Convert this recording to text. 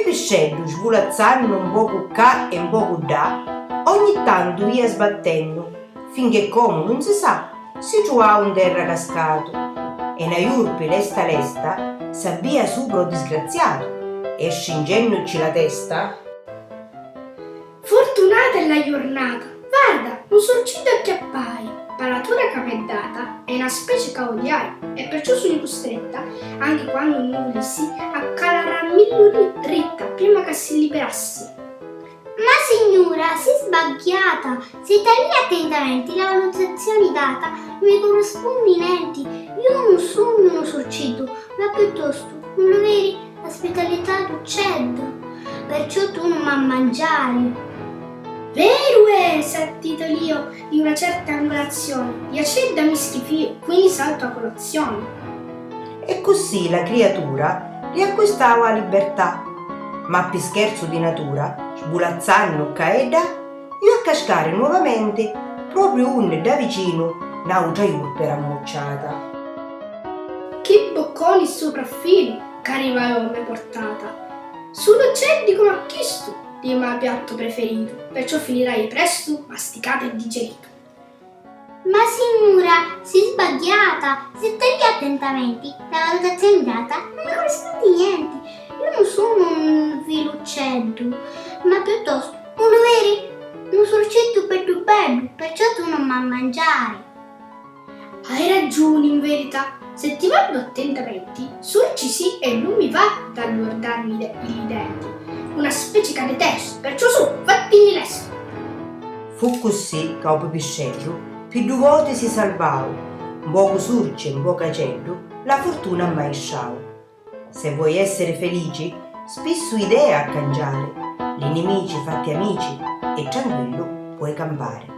piscello svolazzando un poco qua e un poco là, ogni tanto via sbattendo, finché come non si sa, si trovava un terra cascato, e una iurpe lesta s'avvia sopra il disgraziato, e stringendoci la testa. Fortunata è la giornata, guarda, un sorcido acchiappai, paratura che m'è data è una specie che odiai, e perciò sono costretta, anche quando non volessi, a calare a milluri dritta prima che si liberassi. Ma signora, si è sbagliata. Se tagli attentamente la valutazione data, mi corrispondenti. Io non sono uno sorcido, ma piuttosto, non lo vedi, l'ospitalità d'uccello. Perciò tu non mi mangiare. Vero è, titolio di una certa angolazione, gli accedda mi schifio, quindi salto a colazione. E così la creatura riacquistava la libertà, ma per scherzo di natura, sbulazzando caeda, io a cascare nuovamente proprio onde da vicino un'altra iurpe rammucciata. Che bocconi sopraffino, cari me portata. Sull'uccelli come acquisto, di mio piatto preferito, perciò finirai presto masticato e digerito. Ma signora, si è sbagliata. Se tagli attentamente la valutazione data, non mi corrisponde niente. Io non sono un viluccello, ma piuttosto un vero, un sorcetto per tu bello, perciò tu non mi mangiare. Hai ragione in verità, se ti guardo attentamente, sorci sì e non mi va da guardarmi i denti. Una specie che detesto, perciò su, fattimi lesto. Fu così che il piscello più due volte si salvava, un poco surce e un poco acello, la fortuna ammaesciava. Se vuoi essere felici, spesso idee a cangiare, gli nemici fatti amici e tranquillo puoi campare.